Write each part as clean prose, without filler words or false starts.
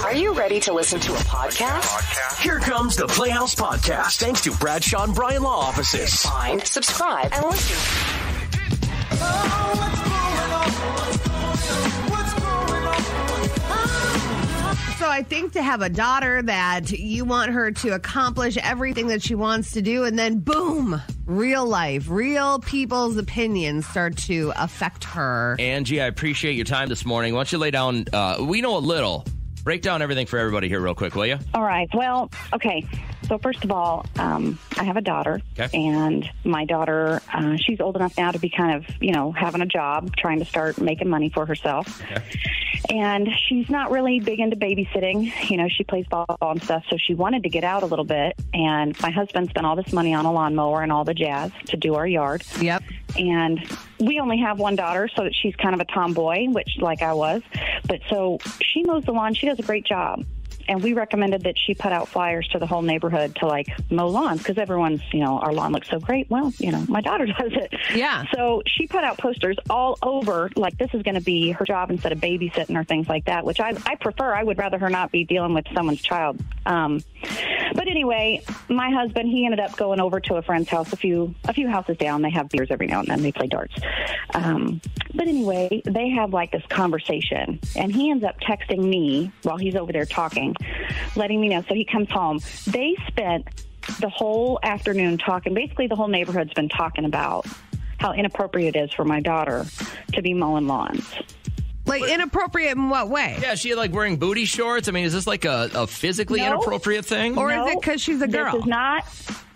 Are you ready to listen to a podcast? Here comes the Playhouse Podcast, thanks to Bradshaw and Bryan Law Offices. Find, subscribe, and listen. So I think to have a daughter that you want her to accomplish everything that she wants to do, and then boom, real life, real people's opinions start to affect her. Angie, I appreciate your time this morning. Why don't you lay down, we know a little. Break down everything for everybody here real quick, will you? All right. Well, okay. So first of all, I have a daughter, and my daughter, she's old enough now to be kind of, having a job, trying to start making money for herself. Okay. And she's not really big into babysitting. She plays ball and stuff, so she wanted to get out a little bit. And my husband spent all this money on a lawnmower and all the jazz to do our yard. Yep. And we only have one daughter, so that she's kind of a tomboy, which like I was. But so she mows the lawn. She does a great job. And we recommended that she put out flyers to the whole neighborhood to mow lawns because everyone's, our lawn looks so great. Well, my daughter does it. Yeah. So she put out posters all over, this is going to be her job instead of babysitting or things like that, which I prefer. I would rather her not be dealing with someone's child. But anyway, my husband, he ended up going over to a friend's house a few houses down. They have beers every now and then. They play darts. But anyway, they have this conversation, and he ends up texting me while he's over there talking, letting me know. So he comes home. They spent the whole afternoon talking. Basically, the whole neighborhood's been talking about how inappropriate it is for my daughter to be mowing lawns. Inappropriate in what way? Yeah, she wearing booty shorts. I mean, is this a physically inappropriate thing? Or is it because she's a girl? This is not.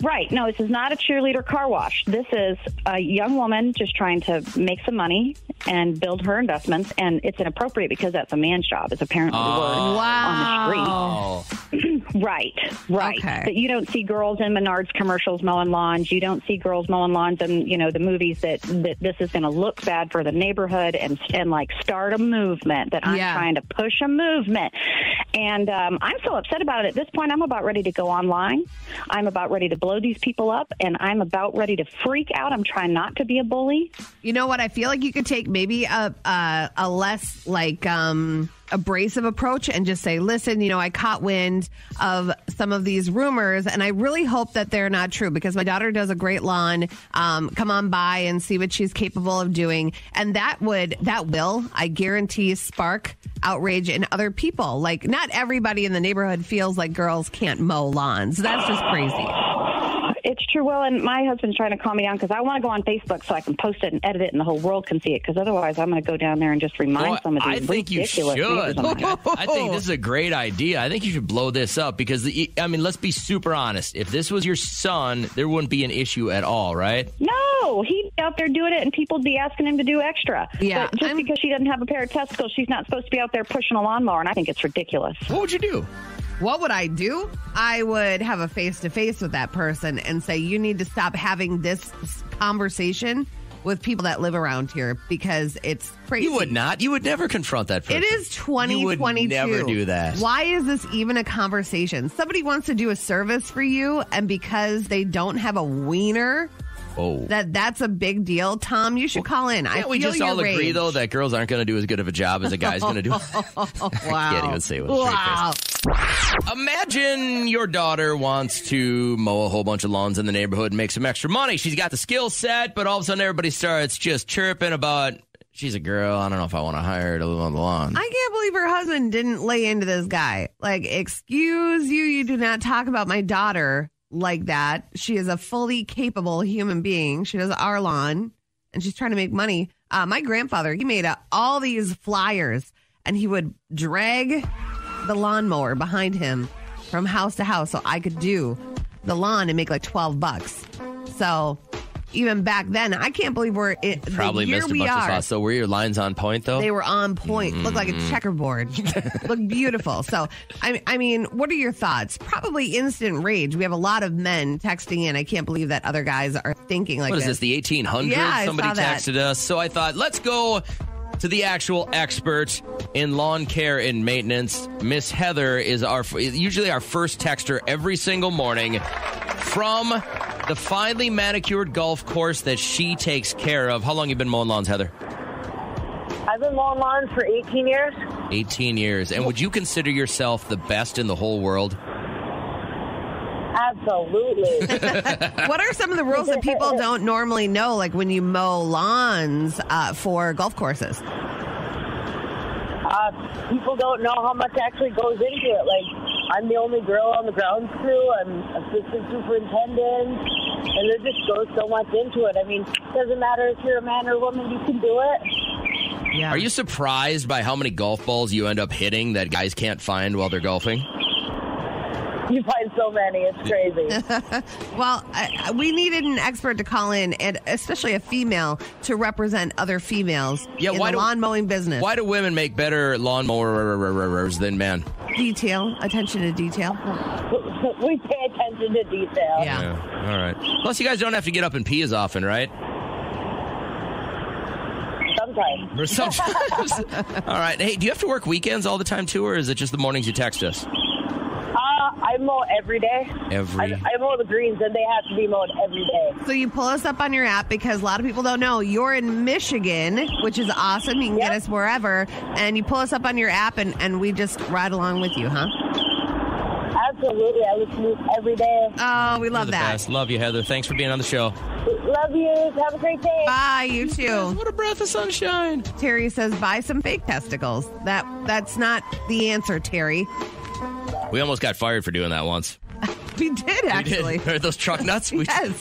Right. No, this is not a cheerleader car wash. This is a young woman just trying to make some money and build her investments. And it's inappropriate because that's a man's job, is apparently the word on the street. Right. Okay. But you don't see girls in Menards commercials mowing lawns. You don't see girls mowing lawns in, the movies that this is going to look bad for the neighborhood and start a movement, that I'm trying to push a movement. And I'm so upset about it. At this point, I'm about ready to go online. I'm about ready to blow these people up, and I'm about ready to freak out. I'm trying not to be a bully. You know what? I feel like you could take maybe a less abrasive approach and just say, listen, I caught wind of some of these rumors, and I really hope that they're not true because my daughter does a great lawn. Come on by and see what she's capable of doing. And that will, I guarantee, spark outrage in other people. Not everybody in the neighborhood feels like girls can't mow lawns. That's just crazy. It's true. Well, and my husband's trying to calm me down because I want to go on Facebook so I can post it and edit it and the whole world can see it, because otherwise I'm going to go down there and just remind some of these ridiculous neighbors. I think this is a great idea. I think you should blow this up because, let's be super honest. If this was your son, there wouldn't be an issue at all, right? No, he'd be out there doing it and people would be asking him to do extra. Yeah. But just because she doesn't have a pair of testicles, she's not supposed to be out there pushing a lawnmower, and I think it's ridiculous. What would you do? What would I do? I would have a face-to-face with that person and say, you need to stop having this conversation with people that live around here because it's crazy. You would not. You would never confront that person. It is 2022. You would never do that. Why is this even a conversation? Somebody wants to do a service for you, and because they don't have a wiener... Oh, that's a big deal. Tom, you should call in. Can't we just all agree, though, that girls aren't going to do as good of a job as a guy's going to do? Wow. I can't even say it with a straight face. Imagine your daughter wants to mow a whole bunch of lawns in the neighborhood and make some extra money. She's got the skill set, but all of a sudden everybody starts just chirping about, she's a girl. I don't know if I want to hire her to live on the lawn. I can't believe her husband didn't lay into this guy. Excuse you, you do not talk about my daughter like that. She is a fully capable human being. She does our lawn, and she's trying to make money. My grandfather, he made all these flyers, and he would drag the lawnmower behind him from house to house so I could do the lawn and make $12. So even back then, I can't believe we're in probably the year missed a we bunch are. of spots. So were your lines on point, though? They were on point. Looked like a checkerboard. Looked beautiful. So, I mean, what are your thoughts? Probably instant rage. We have a lot of men texting in. I can't believe that other guys are thinking like this. What is this, the 1800s? Yeah, Somebody texted us. So I thought, let's go to the actual expert in lawn care and maintenance. Miss Heather is usually our first texter every single morning from the finely manicured golf course that she takes care of. How long have you been mowing lawns, Heather? I've been mowing lawns for 18 years. 18 years. And would you consider yourself the best in the whole world? Absolutely. What are some of the rules that people don't normally know, like when you mow lawns for golf courses? People don't know how much actually goes into it. Like, I'm the only girl on the grounds crew. I'm assistant superintendent, and there just goes so much into it. I mean, it doesn't matter if you're a man or a woman, you can do it. Yeah. Are you surprised by how many golf balls you end up hitting that guys can't find while they're golfing? You find so many. It's crazy. Well, we needed an expert to call in, and especially a female, to represent other females in the lawn mowing business. Why do women make better lawn mowers than men? Detail. Attention to detail. We pay attention to detail. Yeah. All right. Plus, you guys don't have to get up and pee as often, right? Sometimes. All right. Hey, do you have to work weekends all the time, too, or is it just the mornings you text us? I mow every day. I mow the greens, and they have to be mowed every day. So you pull us up on your app, because a lot of people don't know you're in Michigan, which is awesome. You can get us wherever, and you pull us up on your app, and we just ride along with you, huh? Absolutely. I listen to you every day. Oh, we love that. Best. Love you, Heather. Thanks for being on the show. Love you. Have a great day. Bye, you too. What a breath of sunshine. Terry says, buy some fake testicles. That's not the answer, Terry. We almost got fired for doing that once. We did, actually. We did. Those truck nuts? Yes.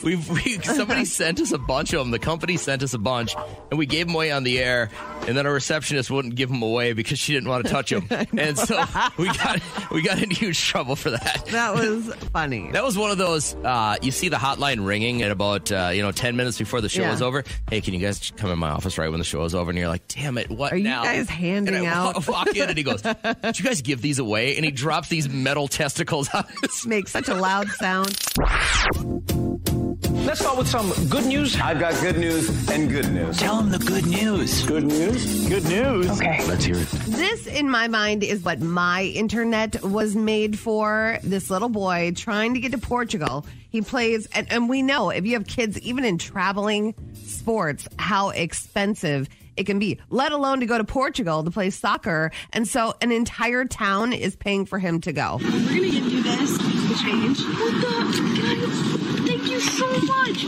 Somebody sent us a bunch of them. The company sent us a bunch, and we gave them away on the air, and then our receptionist wouldn't give them away because she didn't want to touch them. And so we got in huge trouble for that. That was funny. That was one of those, you see the hotline ringing at about 10 minutes before the show is over. Hey, can you guys come in my office right when the show is over? And you're like, damn it, what now? Are you guys handing out? I walk in, and he goes, did you guys give these away? And he drops these metal testicles out. Makes such a loud sound. Let's start with some good news. I've got good news and good news. Tell them the good news. Good news? Good news. Okay. Let's hear it. This, in my mind, is what my internet was made for. This little boy trying to get to Portugal. He plays, and we know if you have kids, even in traveling sports, how expensive it can be, let alone to go to Portugal to play soccer. And so an entire town is paying for him to go. We're going to get through this. The change. What the? Thank you so much.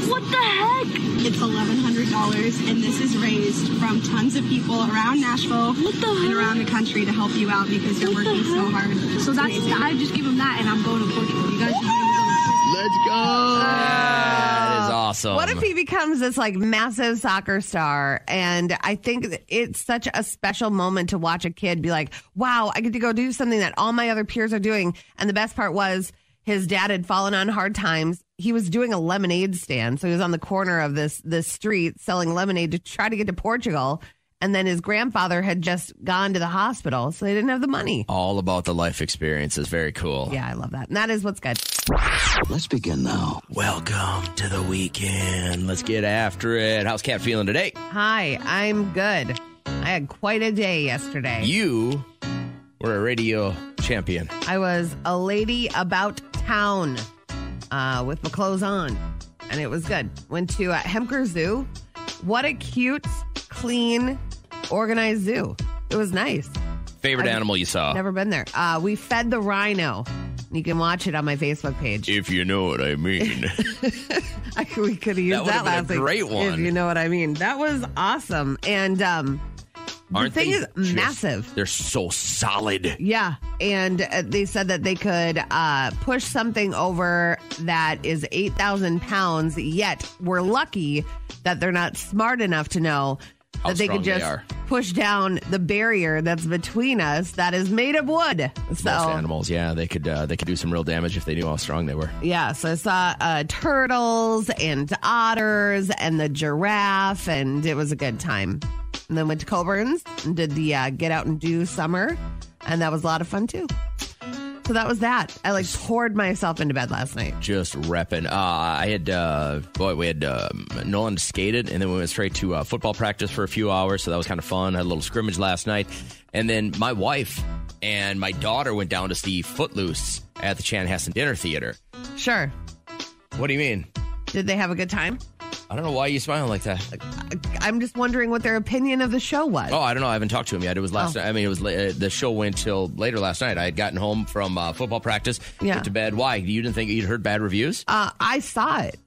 What the heck? It's $1,100, and this is raised from tons of people around Nashville and around the country to help you out because you're working so hard. So that's I just give him that, and I'm going to Portugal. You guys should go to Portugal. Let's go. That is awesome. What if he becomes this like massive soccer star? And I think it's such a special moment to watch a kid be like, wow, I get to go do something that all my other peers are doing. And the best part was his dad had fallen on hard times. He was doing a lemonade stand. So he was on the corner of this street selling lemonade to try to get to Portugal. And then his grandfather had just gone to the hospital, so they didn't have the money. All about the life experiences. Very cool. Yeah, I love that. And that is what's good. Let's begin now. Welcome to the weekend. Let's get after it. How's Kat feeling today? Hi, I'm good. I had quite a day yesterday. You were a radio champion. I was a lady about town with my clothes on, and it was good. Went to Hemker Zoo. What a cute, clean, organized zoo. It was nice. Favorite animal you saw? Never been there. We fed the rhino. You can watch it on my Facebook page. If you know what I mean. We could have used that last week. Great one. If you know what I mean. That was awesome. And the thing is massive. They're so solid. Yeah. And they said that they could push something over that is 8,000 pounds, yet we're lucky that they're not smart enough to know that they could just push down the barrier that's between us that is made of wood. Most animals, yeah, they could do some real damage if they knew how strong they were. Yeah, so I saw turtles and otters and the giraffe, and it was a good time. And then went to Coburn's and did the Get Out and Do summer, and that was a lot of fun too. So that was that. I poured myself into bed last night. Just repping. We had Nolan skated, and then we went straight to football practice for a few hours. So that was kind of fun. Had a little scrimmage last night. And then my wife and my daughter went down to see Footloose at the Chanhassen Dinner Theater. Sure. What do you mean? Did they have a good time? I don't know why you smiling like that. I'm just wondering what their opinion of the show was. Oh, I don't know. I haven't talked to him yet. It was last night. I mean, it was the show went till later last night. I had gotten home from football practice, went to bed. Why? You didn't think you'd heard bad reviews? I saw it.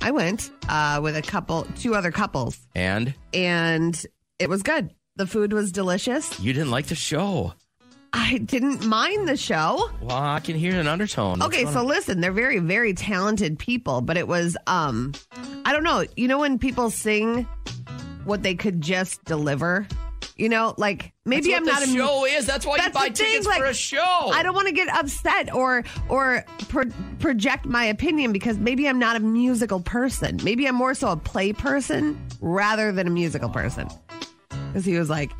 I went with two other couples. And it was good. The food was delicious. You didn't like the show. I didn't mind the show. Well, I can hear an undertone. Okay, so listen, they're very, very talented people, but it was, I don't know. You know when people sing what they could just deliver? You know, like maybe that's I'm not a show is. That's why you buy tickets for a show. I don't want to get upset or project my opinion because maybe I'm not a musical person. Maybe I'm more so a play person rather than a musical person. Because he was like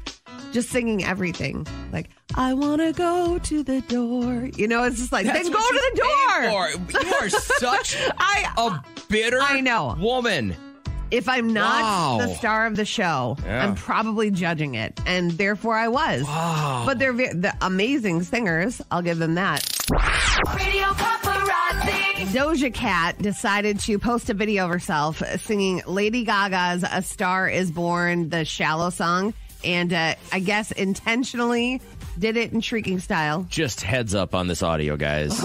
just singing everything, like I want to go to the door. You know, it's just like then go to the door. You are such a bitter woman. If I'm not the star of the show, I'm probably judging it. And therefore I was. Wow. But they're the amazing singers. I'll give them that. Radio Paparazzi. Doja Cat decided to post a video of herself singing Lady Gaga's A Star Is Born, the Shallow song. And I guess intentionally did it in shrieking style. Just heads up on this audio, guys.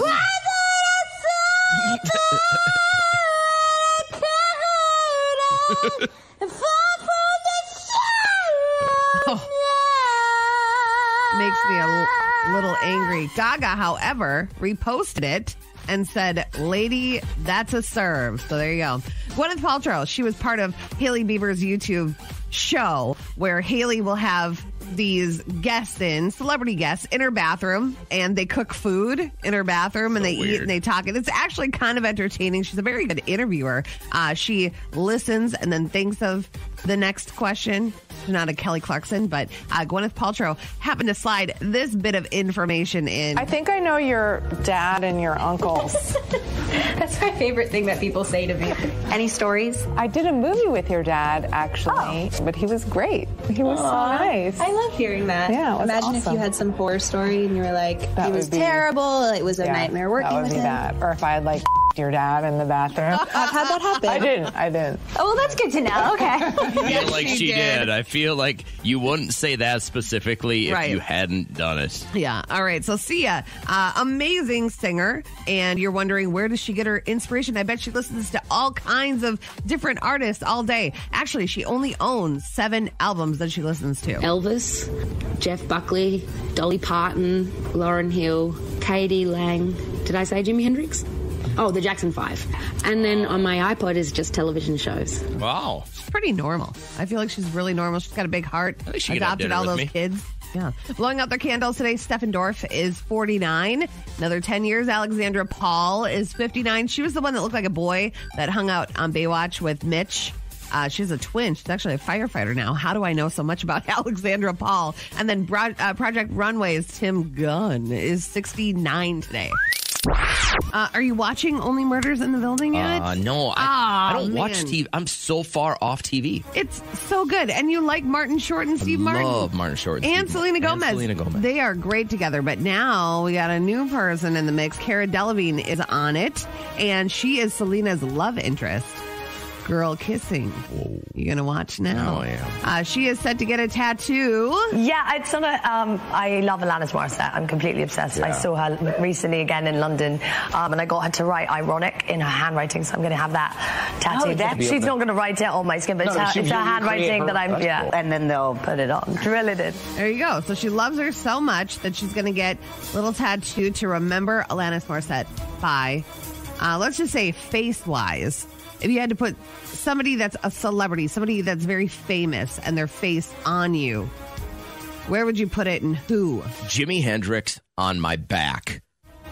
Makes me a little angry. Gaga, however, reposted it and said, "Lady, that's a serve." So there you go. Gwyneth Paltrow, she was part of Hailey Bieber's YouTube show where Hailey will have these celebrity guests in her bathroom, and they cook food in her bathroom, and they eat and they talk. And it's actually kind of entertaining. She's a very good interviewer. She listens and then thinks of the next question. She's not a Kelly Clarkson, but Gwyneth Paltrow happened to slide this bit of information in. I think I know your dad and your uncles. That's my favorite thing that people say to me. Any stories? I did a movie with your dad, actually, but he was great. He was so nice. I love hearing that. Yeah, Imagine if you had some horror story and you were like, it was terrible, it was a nightmare working with him. That. Or if I had your dad in the bathroom. I've had that happen. I didn't. Oh, well, that's good to know. Okay. I feel like she did. I feel like you wouldn't say that specifically if you hadn't done it. Yeah. All right. So Sia, amazing singer. And you're wondering, where does she get her inspiration? I bet she listens to all kinds of different artists all day. Actually, she only owns 7 albums that she listens to. Elvis, Jeff Buckley, Dolly Parton, Lauryn Hill, Katie Lang. Did I say Jimi Hendrix? Oh, the Jackson 5. And then on my iPod is just television shows. Wow. She's pretty normal. I feel like she's really normal. She's got a big heart. I think she adopted all those kids. Yeah. Blowing out their candles today, Stefan Dorff is 49. Another 10 years, Alexandra Paul is 59. She was the one that looked like a boy that hung out on Baywatch with Mitch. She's a twin. She's actually a firefighter now. How do I know so much about Alexandra Paul? And then Project Runway's Tim Gunn is 69 today. Are you watching Only Murders in the Building yet? No, I don't watch TV. I'm so far off TV. It's so good. And you like Martin Short and Steve Martin? I love Martin Short and Selena Gomez. They are great together. But now we got a new person in the mix. Cara Delevingne is on it. And she is Selena's love interest. Girl kissing. Whoa. You gonna watch now? Oh, yeah. She is set to get a tattoo. Yeah, it's on I love Alanis Morissette. I'm completely obsessed. Yeah. I saw her recently again in London, and I got her to write "ironic" in her handwriting, so I'm going to have that tattooed. She's not going to write it on my skin, but it's her handwriting that I'm. Yeah, cool. And then they'll put it on, drill it in. There you go. So she loves her so much that she's going to get a little tattoo to remember Alanis Morissette by. Let's just say face-wise. If you had to put somebody that's a celebrity, somebody that's very famous, and their face on you, where would you put it and who? Jimi Hendrix on my back.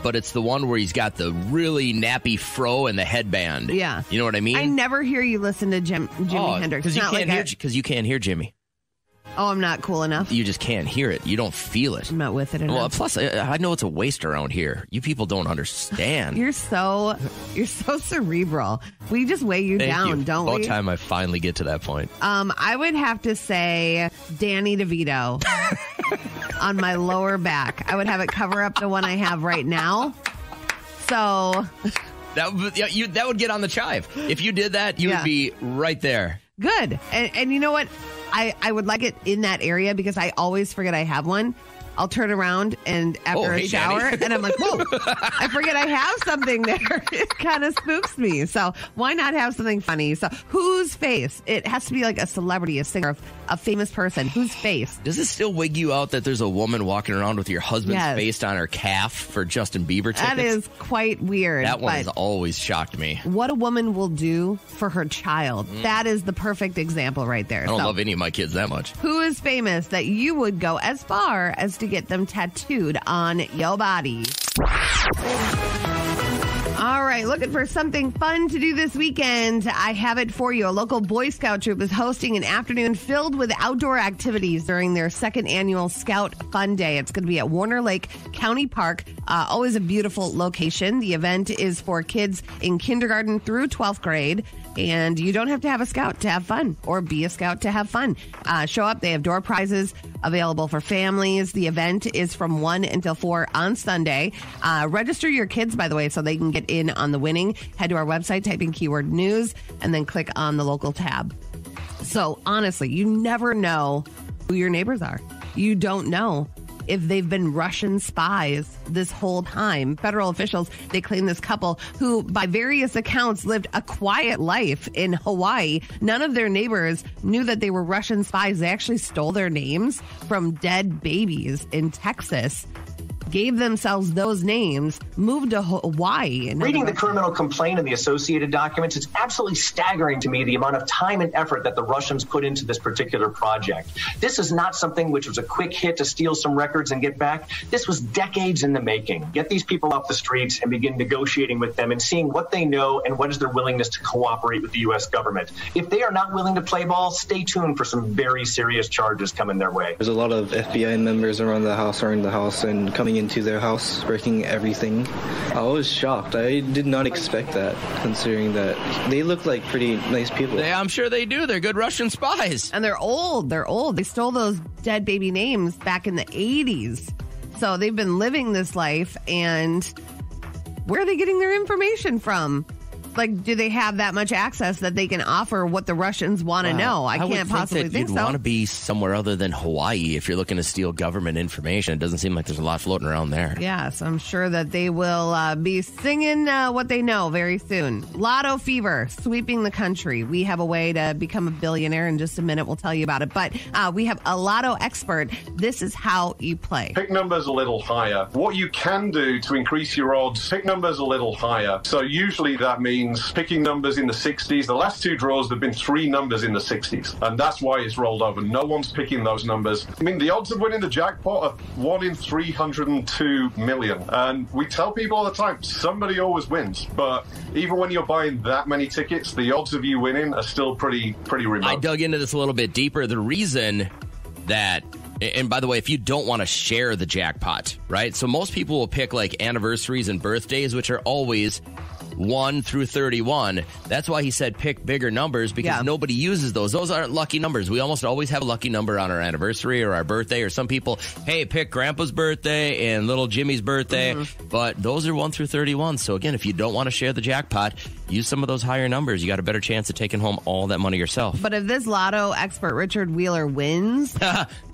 But it's the one where he's got the really nappy fro and the headband. Yeah. You know what I mean? I never hear you listen to Jimi Hendrix. Because you can't hear Jimmy. Oh, I'm not cool enough? You just can't hear it. You don't feel it. I'm not with it enough. Well, plus, I know it's a waste around here. You people don't understand. You're so cerebral. We just weigh you down, don't we? About time I finally get to that point. I would have to say Danny DeVito on my lower back. I would have it cover up the one I have right now. So... That would get on the chive. If you did that, you would be right there. Good. And you know what? I would like it in that area because I always forget I have one. I'll turn around and after a shower and I'm like, whoa, I forget I have something there. It kind of spooks me. So why not have something funny? So whose face? It has to be like a celebrity, a singer, a famous person. Whose face? Does it still wig you out that there's a woman walking around with your husband's face on her calf for Justin Bieber tickets? That is quite weird. That one has always shocked me. What a woman will do for her child. That is the perfect example right there. I don't love any of my kids that much. Who is famous that you would go as far as to get them tattooed on your body? All right, looking for something fun to do this weekend? I have it for you. A local Boy Scout troop is hosting an afternoon filled with outdoor activities during their second annual Scout Fun Day. It's going to be at Warner Lake County Park. Always a beautiful location. The event is for kids in kindergarten through 12th grade. And you don't have to have a scout to have fun or be a scout to have fun. Show up. They have door prizes available for families. The event is from 1 until 4 on Sunday. Register your kids, by the way, so they can get in on the winning. Head to our website, type in keyword news, and then click on the local tab. So honestly, you never know who your neighbors are. You don't know if they've been Russian spies this whole time. Federal officials, they claim this couple who, by various accounts, lived a quiet life in Hawaii. None of their neighbors knew that they were Russian spies. They actually stole their names from dead babies in Texas, gave themselves those names, moved to Hawaii. Reading the criminal complaint and the associated documents, it's absolutely staggering to me the amount of time and effort that the Russians put into this particular project. This is not something which was a quick hit to steal some records and get back. This was decades in the making. Get these people off the streets and begin negotiating with them and seeing what they know and what is their willingness to cooperate with the U.S. government. If they are not willing to play ball, stay tuned for some very serious charges coming their way. There's a lot of FBI members around the house and coming into their house, breaking everything. I was shocked. I did not expect that, considering that they look like pretty nice people. I'm sure they do. They're good Russian spies. And they're old. They stole those dead baby names back in the 80s. So they've been living this life, and where are they getting their information from? Like, do they have that much access that they can offer what the Russians want to know? I can't possibly think so. You'd want to be somewhere other than Hawaii if you're looking to steal government information. It doesn't seem like there's a lot floating around there. Yes, I'm sure that they will be singing what they know very soon. Lotto fever sweeping the country. We have a way to become a billionaire in just a minute. We'll tell you about it. But we have a lotto expert. This is how you play. Pick numbers a little higher. What you can do to increase your odds, pick numbers a little higher. So usually that means picking numbers in the 60s. The last two draws, there have been 3 numbers in the 60s, and that's why it's rolled over. No one's picking those numbers. I mean, the odds of winning the jackpot are 1 in 302 million, and we tell people all the time, somebody always wins. But even when you're buying that many tickets, the odds of you winning are still pretty remote. I dug into this a little bit deeper. The reason that, and by the way, if you don't want to share the jackpot, right? So most people will pick like anniversaries and birthdays, which are always 1 through 31. That's why he said pick bigger numbers, because nobody uses those. Those aren't lucky numbers. We almost always have a lucky number on our anniversary or our birthday, or some people, hey, pick Grandpa's birthday and little Jimmy's birthday. But those are 1 through 31. So again, if you don't want to share the jackpot, use some of those higher numbers. You got a better chance of taking home all that money yourself. But if this lotto expert Richard Wheeler wins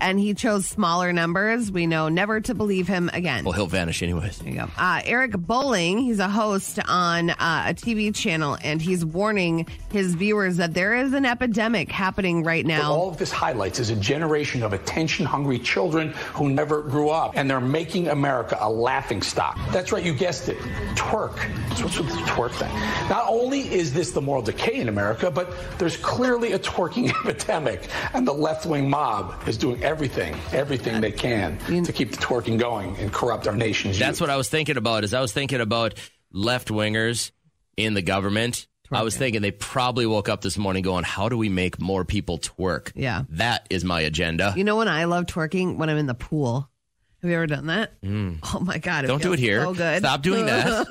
and he chose smaller numbers, we know never to believe him again. Well, he'll vanish anyways. There you go. Eric Bowling, he's a host on a TV channel, and he's warning his viewers that there is an epidemic happening right now. What all of this highlights is a generation of attention-hungry children who never grew up, and they're making America a laughingstock. That's right, you guessed it. Twerk. So what's with the twerk thing? Not only is this the moral decay in America, but there's clearly a twerking epidemic, and the left-wing mob is doing everything they can to keep the twerking going and corrupt our nation's youth. That's what I was thinking about, left-wingers in the government. I was thinking they probably woke up this morning going, how do we make more people twerk? Yeah. That is my agenda. You know when I love twerking? When I'm in the pool. Have you ever done that? Oh, my God. Don't do it here. So good. Stop doing that.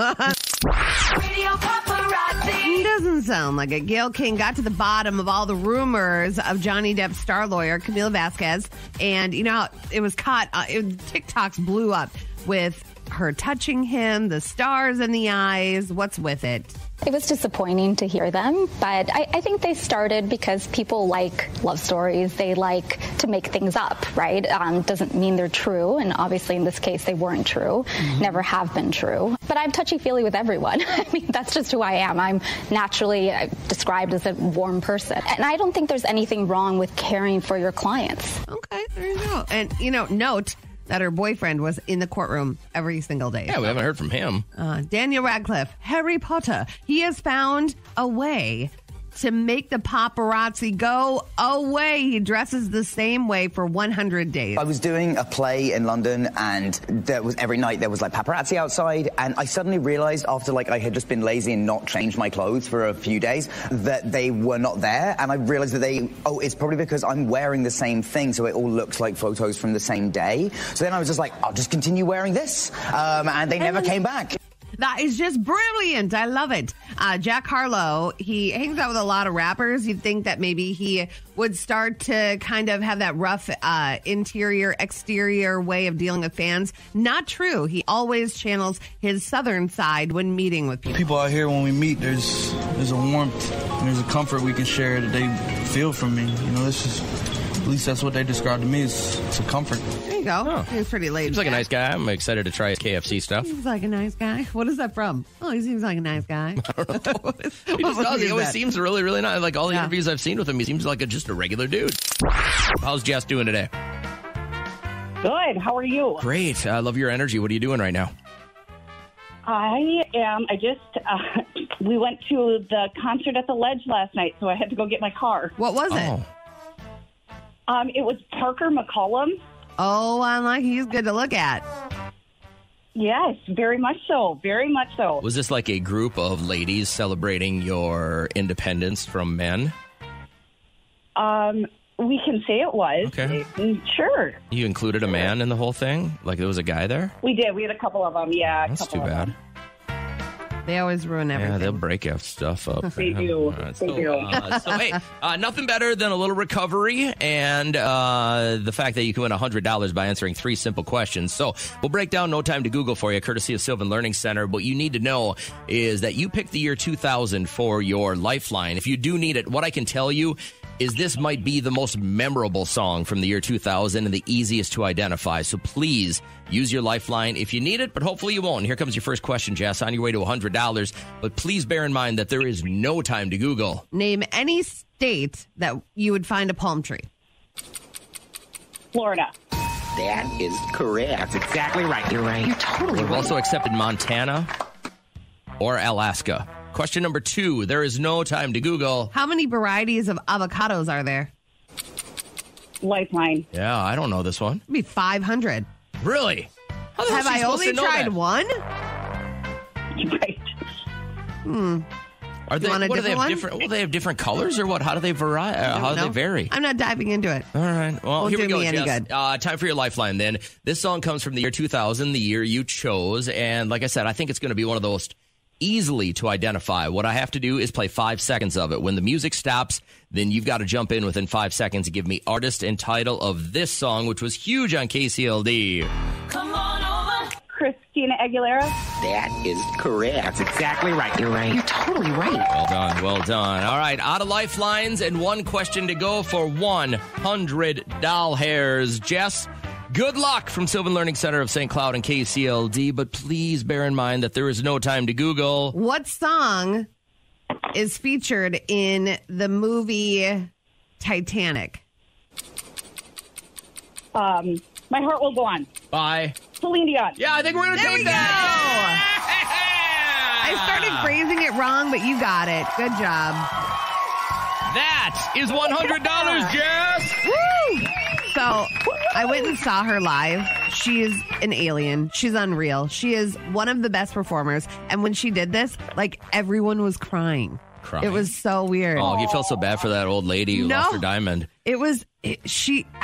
Radio Paparazzi. Doesn't sound like it. Gayle King got to the bottom of all the rumors of Johnny Depp's star lawyer, Camila Vasquez. And, you know, it was caught. TikToks blew up. with her touching him, the stars in the eyes? What's with it? It was disappointing to hear them, but I think they started because people like love stories. They like to make things up, right? Doesn't mean they're true, and obviously in this case they weren't true, never have been true. But I'm touchy-feely with everyone. I mean, that's just who I am. I'm naturally described as a warm person. And I don't think there's anything wrong with caring for your clients. Okay, there you go. And, note that her boyfriend was in the courtroom every single day. Yeah, we haven't heard from him. Daniel Radcliffe, Harry Potter. He has found a way to make the paparazzi go away. He dresses the same way for 100 days. I was doing a play in London, and every night there was paparazzi outside, and I suddenly realized after I had just been lazy and not changed my clothes for a few days that they were not there, and I realized that it's probably because I'm wearing the same thing, so it all looks like photos from the same day. So then I was just like, I'll just continue wearing this, and they never came back. That is just brilliant. I love it. Jack Harlow, he hangs out with a lot of rappers. You'd think that maybe he would start to kind of have that rough interior, exterior way of dealing with fans. Not true. He always channels his southern side when meeting with people. People out here, when we meet, there's a warmth and there's a comfort we can share that they feel from me. This is... At least that's what they described to me. It's a comfort. There you go. Oh. He's pretty laid Seems like a nice guy. I'm excited to try his KFC stuff. Seems like a nice guy. What is that from? Oh, he seems like a nice guy. I don't know. He just does. He always seems really, really nice. Like all the interviews I've seen with him, he seems like just a regular dude. How's Jess doing today? Good. How are you? Great. I love your energy. What are you doing right now? I just, we went to the concert at the Ledge last night, so I had to go get my car. What was it? It was Parker McCollum. Oh, he's good to look at. Yes, very much so. Very much so. Was this like a group of ladies celebrating your independence from men? We can say it was. Okay. Sure. You included a man in the whole thing? Like there was a guy there? We did. We had a couple of them. Yeah. That's too bad. They always ruin everything. Yeah, they'll break stuff up. They do. They do. Hey, nothing better than a little recovery and the fact that you can win $100 by answering 3 simple questions. So we'll break down No Time to Google for you, courtesy of Sylvan Learning Center. What you need to know is that you picked the year 2000 for your lifeline. If you do need it, what I can tell you is this might be the most memorable song from the year 2000 and the easiest to identify. So please use your lifeline if you need it, but hopefully you won't. Here comes your first question, Jess, on your way to $100. But please bear in mind that there is no time to Google. Name any state that you would find a palm tree. Florida. That is correct. That's exactly right. You're right. You're totally We've also accepted Montana or Alaska. Question number 2. There is no time to Google. How many varieties of avocados are there? Lifeline. Yeah, I don't know this one. Maybe 500. Really? Have I only tried one? Right. Are they? What do they have different? Well, they have different colors, or what? How do they vary? How do they vary? I'm not diving into it. All right. Well, here we go, Jess. Good. Time for your lifeline. Then this song comes from the year 2000, the year you chose, and like I said, I think it's going to be one of those easily to identify. What I have to do is play 5 seconds of it. When the music stops, then you've got to jump in within 5 seconds and give me artist and title of this song, which was huge on KCLD. Come on over. Christina Aguilera. That is correct. That's exactly right. You're right. You're totally right. Well done. Well done. All right. Out of lifelines and one question to go for $100. Jess, good luck from Sylvan Learning Center of St. Cloud and KCLD, but please bear in mind that there is no time to Google. What song is featured in the movie Titanic? My Heart Will Go On. By Celine Dion. Yeah, I think we're going to take that. I started phrasing it wrong, but you got it. Good job. That is $100, Jess. Woo! So I went and saw her live. She is an alien. She's unreal. She is one of the best performers. And when she did this, everyone was crying. It was so weird. Oh, you felt so bad for that old lady who lost her diamond. I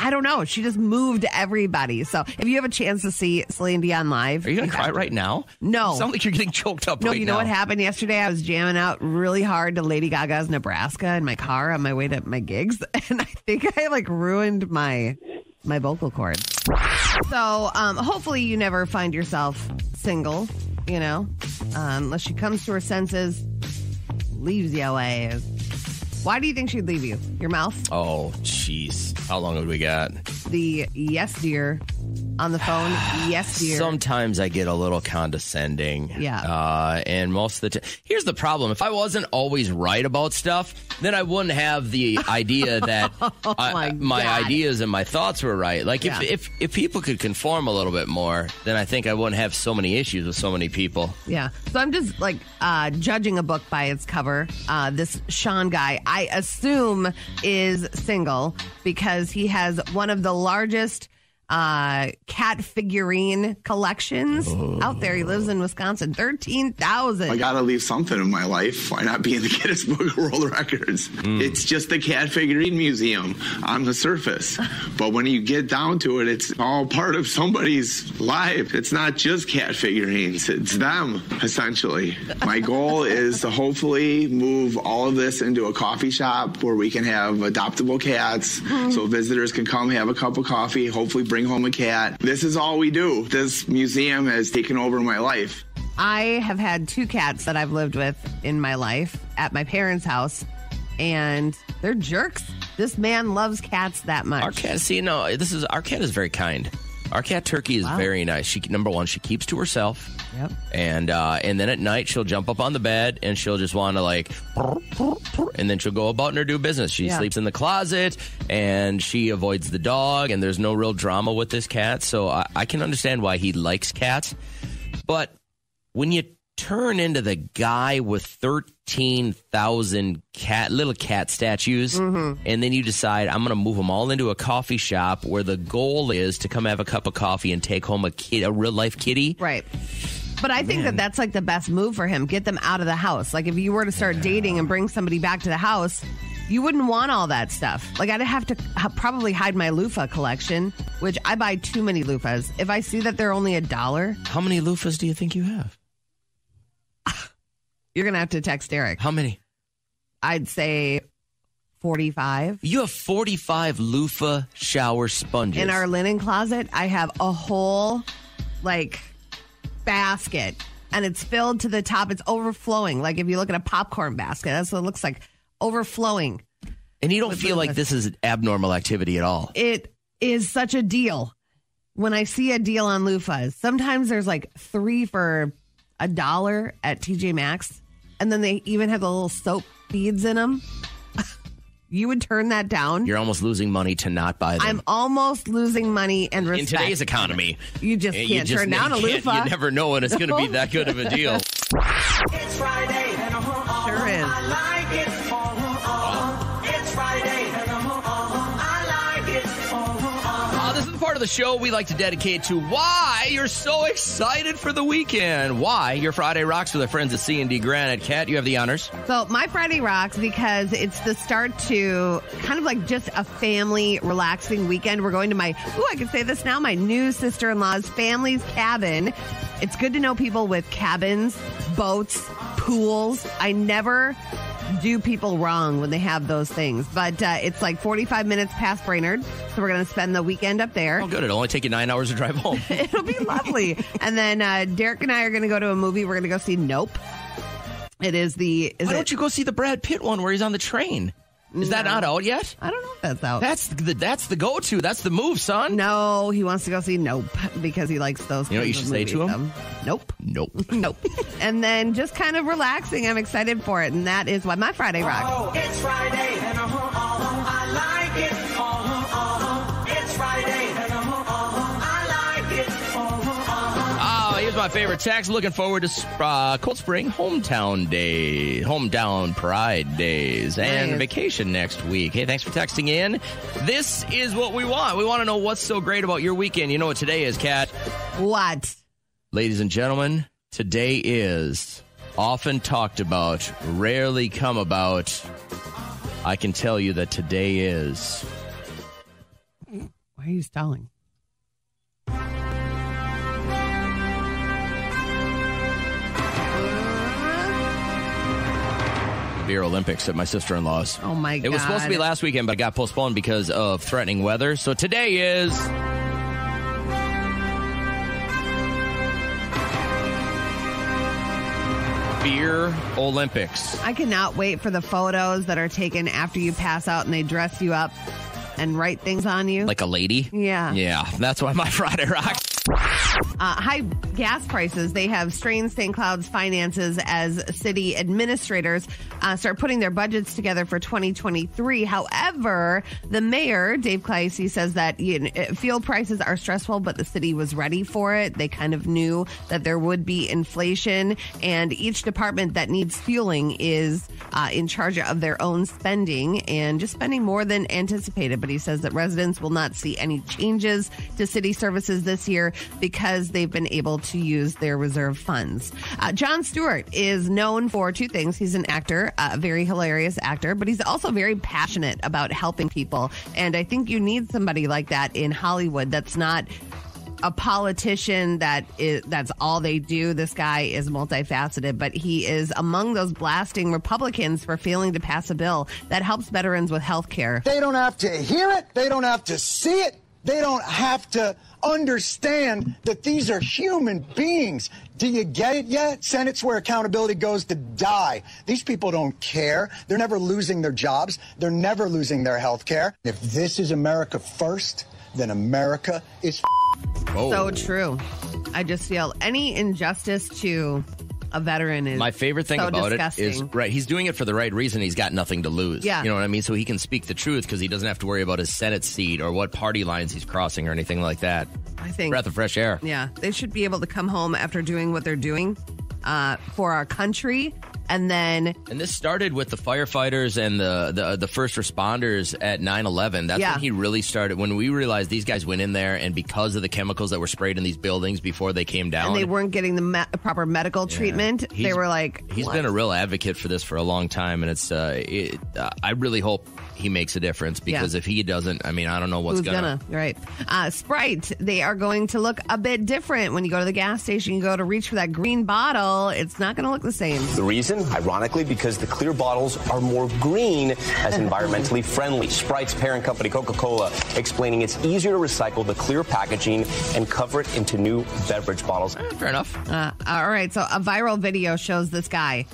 don't know. She just moved everybody. So if you have a chance to see Celine Dion live. Are you going to cry right now? No. You sound like you're getting choked up right now. No, you know what happened yesterday? I was jamming out really hard to Lady Gaga's Nebraska in my car on my way to my gigs. And I think I ruined my my vocal cords. So hopefully you never find yourself single, unless she comes to her senses, leaves you away. Why do you think she'd leave you? Your mouth? Oh, jeez. How long have we got? The yes, dear. On the phone, yes, dear. Sometimes I get a little condescending. Yeah. And most of the time, here's the problem. If I wasn't always right about stuff, then I wouldn't have the idea that my ideas and my thoughts were right. Like, if people could conform a little bit more, then I think I wouldn't have so many issues with so many people. Yeah. So I'm just, judging a book by its cover. This Sean guy, I assume, is single because he has one of the largest cat figurine collections out there. He lives in Wisconsin. 13,000. I gotta leave something in my life. Why not be in the Guinness Book of World Records? It's just a cat figurine museum on the surface. But when you get down to it, it's all part of somebody's life. It's not just cat figurines. It's them, essentially. My goal is to hopefully move all of this into a coffee shop where we can have adoptable cats so visitors can come have a cup of coffee, hopefully bring home a cat. This is all we do. This museum has taken over my life. I have had 2 cats that I've lived with in my life at my parents' house, and they're jerks. This man loves cats that much. Our cat, our cat is very kind. Our cat Turkey is very nice. Number one, she keeps to herself. Yep. And then at night she'll jump up on the bed and she'll just want to and then she'll go about in her do business. She sleeps in the closet and she avoids the dog, and there's no real drama with this cat. So I can understand why he likes cats. But when you turn into the guy with 13,000 little cat statues, and then you decide, I'm going to move them all into a coffee shop where the goal is to come have a cup of coffee and take home a real life kitty. Right. But I think that's like the best move for him. Get them out of the house. Like if you were to start dating and bring somebody back to the house, you wouldn't want all that stuff. Like I'd have to probably hide my loofah collection, which I buy too many loofahs. If I see that they're only $1. How many loofahs do you think you have? You're going to have to text Eric. How many? I'd say 45. You have 45 loofah shower sponges. In our linen closet, I have a whole, basket, and it's filled to the top. It's overflowing. Like if you look at a popcorn basket, that's what it looks like, overflowing. And you don't feel like this is abnormal activity at all. It is such a deal. When I see a deal on loofahs, sometimes there's 3 for $1 at TJ Maxx, and then they even have the little soap beads in them. You would turn that down. You're almost losing money to not buy them. I'm almost losing money and respect. In today's economy, you just can't turn down a loofah. You never know when it's going to be that good of a deal. It's Friday. Sure is. I like it. It's Friday. I like it. This is the part of the show we like to dedicate to why you're so excited for the weekend. Why your Friday rocks with our friends at C&D Granite. Kat, you have the honors. So my Friday rocks because it's the start to kind of like just a family relaxing weekend. We're going to I can say this now, my new sister-in-law's family's cabin. It's good to know people with cabins, boats, pools. I never do people wrong when they have those things. But it's 45 minutes past Brainerd, so we're going to spend the weekend up there. Oh, good. It'll only take you 9 hours to drive home. It'll be lovely. And then Derek and I are going to go to a movie. We're going to go see Nope. Why don't you go see the Brad Pitt one where he's on the train? Is that not out yet? I don't know if that's out. That's the go-to. That's the move, son. No, he wants to go see Nope because he likes those. You know what you should say to him? Nope. Nope. Nope. And then just kind of relaxing. I'm excited for it, and that is why my Friday rocks. Oh, it's Friday, and I like it. It's Friday, and I like it. Here's my favorite text. Looking forward to Cold Spring Hometown Pride Days, and vacation next week. Hey, thanks for texting in. This is what we want. We want to know what's so great about your weekend. You know what today is, Kat? What? Ladies and gentlemen, today is often talked about, rarely come about. I can tell you that today is. Why are you stalling? Beer Olympics at my sister-in-law's. Oh, my God. It was supposed to be last weekend, but it got postponed because of threatening weather. So today is... Beer Olympics. I cannot wait for the photos that are taken after you pass out and they dress you up and write things on you. Like a lady? Yeah. Yeah, that's why my Friday rock. High gas prices, they have strained St. Cloud's finances as city administrators start putting their budgets together for 2023. However, the mayor, Dave Kleisse, says that fuel prices are stressful, but the city was ready for it. They kind of knew that there would be inflation, and each department that needs fueling is in charge of their own spending and just spending more than anticipated. But he says that residents will not see any changes to city services this year because they've been able to use their reserve funds. Jon Stewart is known for two things. He's an actor, a very hilarious actor, but he's also very passionate about helping people. And I think you need somebody like that in Hollywood that's not a politician that's all they do. This guy is multifaceted, but he is among those blasting Republicans for failing to pass a bill that helps veterans with health care. They don't have to hear it. They don't have to see it. They don't have to understand that these are human beings. Do you get it yet? Senate's where accountability goes to die. These people don't care. They're never losing their jobs. They're never losing their health care. If this is America first, then America is So true. I just feel any injustice to a veteran is my favorite thing so about disgusting. it is right. He's doing it for the right reason. He's got nothing to lose. Yeah. You know what I mean? So he can speak the truth because he doesn't have to worry about his Senate seat or what party lines he's crossing or anything like that. I think breath of fresh air. Yeah, they should be able to come home after doing what they're doing for our country. And this started with the firefighters and the first responders at 9/11. That's when he really started. When we realized these guys went in there, and because of the chemicals that were sprayed in these buildings before they came down, and they weren't getting the proper medical treatment, they were like, he's been a real advocate for this for a long time, and it's I really hope he makes a difference because if he doesn't, I mean, I don't know what's gonna. Right. Sprite, they are going to look a bit different when you go to the gas station. You go to reach for that green bottle, it's not going to look the same. The reason, ironically, because the clear bottles are more green as environmentally friendly. Sprite's parent company, Coca-Cola, explaining it's easier to recycle the clear packaging and cover it into new beverage bottles. Fair enough. All right. So a viral video shows this guy.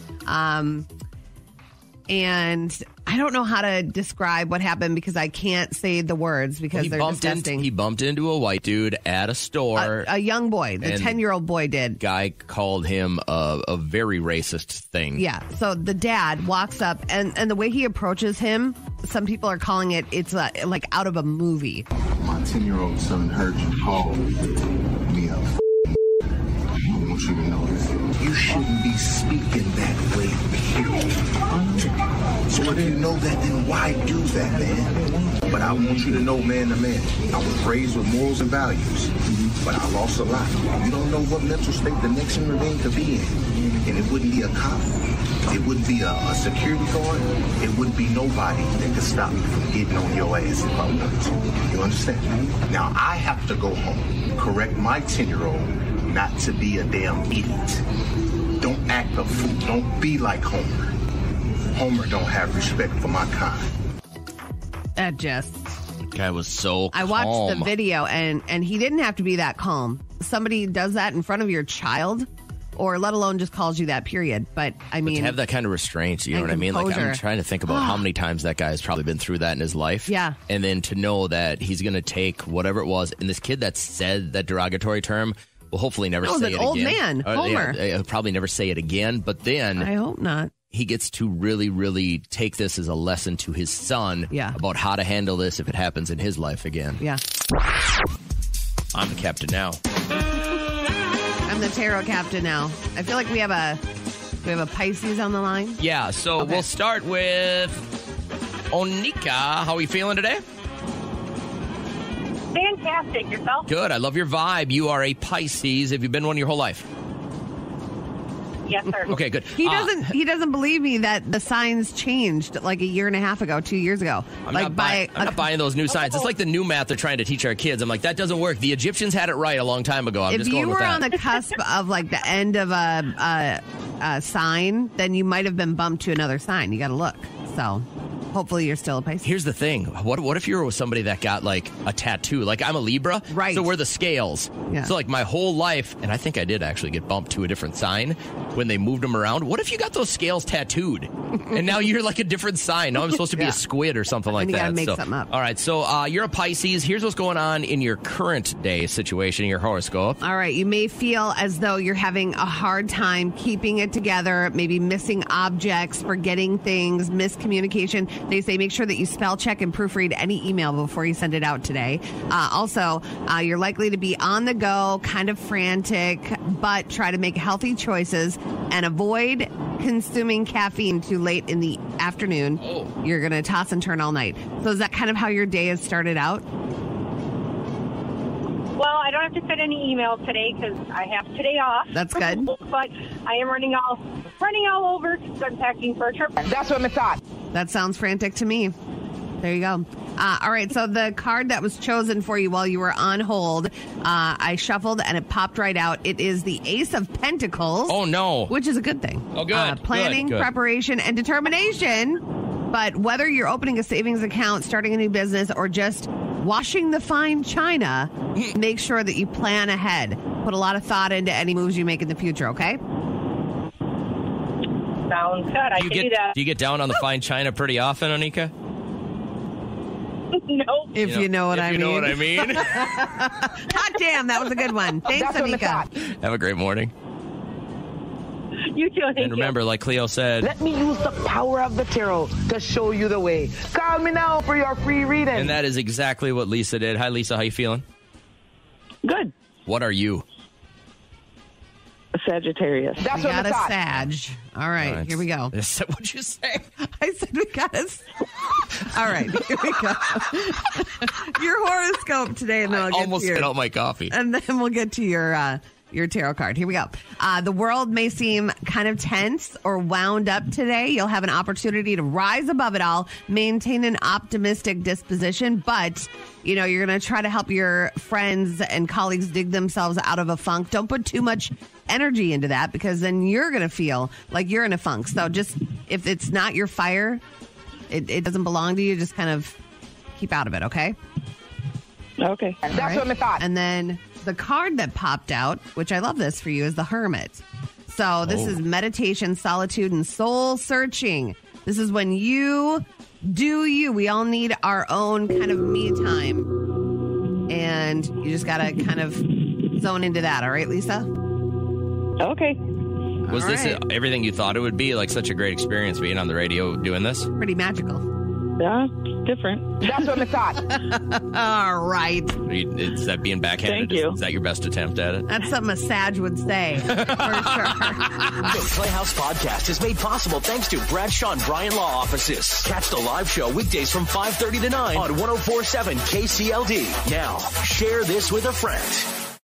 And I don't know how to describe what happened because I can't say the words because they're disgusting. He bumped into a white dude at a store. A young boy. The 10-year-old boy did. Guy called him a very racist thing. Yeah. So the dad walks up and the way he approaches him, some people are calling it's like out of a movie. My 10-year-old son heard you call me a I want you to know this. You shouldn't be speaking that way, period. So if you know that, then why do that, man? But I want you to know, man to man, I was raised with morals and values, but I lost a lot. You don't know what mental state the next human being could be in. And it wouldn't be a cop. It wouldn't be a security guard. It wouldn't be nobody that could stop me from getting on your ass if I wanted to. You understand? Now, I have to go home, correct my 10-year-old not to be a damn idiot. Don't act a fool. Don't be like Homer. Homer don't have respect for my kind. That just... Guy was so calm. I watched the video, and he didn't have to be that calm. Somebody does that in front of your child, or let alone just calls you that, period. But, I mean... But to have that kind of restraint, you know what I mean? Like, I'm trying to think about how many times that guy has probably been through that in his life. Yeah. And then to know that he's going to take whatever it was, and this kid that said that derogatory term... will hopefully never say it again. An old man, Homer. He'll probably never say it again, but then... I hope not. He gets to really, really take this as a lesson to his son about how to handle this if it happens in his life again. Yeah. I'm the captain now. I'm the tarot captain now. I feel like we have a Pisces on the line. Yeah, so we'll start with Onika. How are you feeling today? Fantastic. Yourself? Good. I love your vibe. You are a Pisces. Have you been one your whole life? Yes, sir. Okay, good. He doesn't believe me that the signs changed like a year and a half ago, 2 years ago. I'm not buying those new signs. It's like the new math they're trying to teach our kids. I'm like, that doesn't work. The Egyptians had it right a long time ago. I'm just going with that. If you were on the cusp of like the end of a sign, then you might have been bumped to another sign. You got to look. So hopefully you're still a Pisces. Here's the thing. What if you were with somebody that got like a tattoo? Like I'm a Libra. Right. So we're the scales. Yeah. So like my whole life, and I think I did actually get bumped to a different sign when they moved them around. What if you got those scales tattooed and now you're like a different sign? Now I'm supposed to be a squid or something like And you that. gotta make something up. All right. So you're a Pisces. Here's what's going on in your current day situation, your horoscope. All right. You may feel as though you're having a hard time keeping it together, maybe missing objects, forgetting things, miscommunication. They say make sure that you spell check and proofread any email before you send it out today. Also, you're likely to be on the go, kind of frantic, but try to make healthy choices and avoid consuming caffeine too late in the afternoon. You're going to toss and turn all night. So is that kind of how your day has started out? Well, I don't have to send any emails today because I have today off. That's good. But I am running all over because I'm packing for a trip. That's what I thought. That sounds frantic to me. There you go. All right, so the card that was chosen for you while you were on hold, I shuffled and it popped right out. It is the Ace of Pentacles. Oh, no. Which is a good thing. Oh, good. Planning, Good. preparation, and determination. But whether you're opening a savings account, starting a new business, or just washing the fine china, make sure that you plan ahead. Put a lot of thought into any moves you make in the future, okay? Sounds good. I can do that. Do you get down on the fine china pretty often, Anika? No. If you know what I mean. You know what I mean. Hot damn, that was a good one. Thanks, Anika. Have a great morning. You too. Thank And remember, like Cleo said, Let me use the power of the tarot to show you the way. Call me now for your free reading. and that is exactly what Lisa did. Hi, Lisa. How you feeling? Good. What are you? A Sagittarius. We got a Sag. All right, here we go. What'd you say? I said we got a... All right, here we go. Your horoscope today, and then I'll get Almost to your... spit out my coffee. And then we'll get to your tarot card. Here we go. The world may seem kind of tense or wound up today. You'll have an opportunity to rise above it all, maintain an optimistic disposition, but you're going to try to help your friends and colleagues dig themselves out of a funk. Don't put too much energy into that because then you're going to feel like you're in a funk. So just if it's not your fire, it doesn't belong to you, just kind of keep out of it, okay? Okay. That's what I thought. And then the card that popped out, which I love this for you, is the Hermit. So this is meditation, solitude, and soul searching. This is when you do you. We all need our own kind of me time. And you just got to kind of zone into that. All right, Lisa? Okay. Was this everything you thought it would be? Like such a great experience being on the radio doing this? Pretty magical. Yeah, different. That's what I thought. All right. Is that being backhanded? Thank you. Is that your best attempt at it? That's something a Sag would say, for sure. The Playhouse Podcast is made possible thanks to Bradshaw and Bryan Law Offices. Catch the live show weekdays from 5:30 to 9 on 104.7 KCLD. Now, share this with a friend.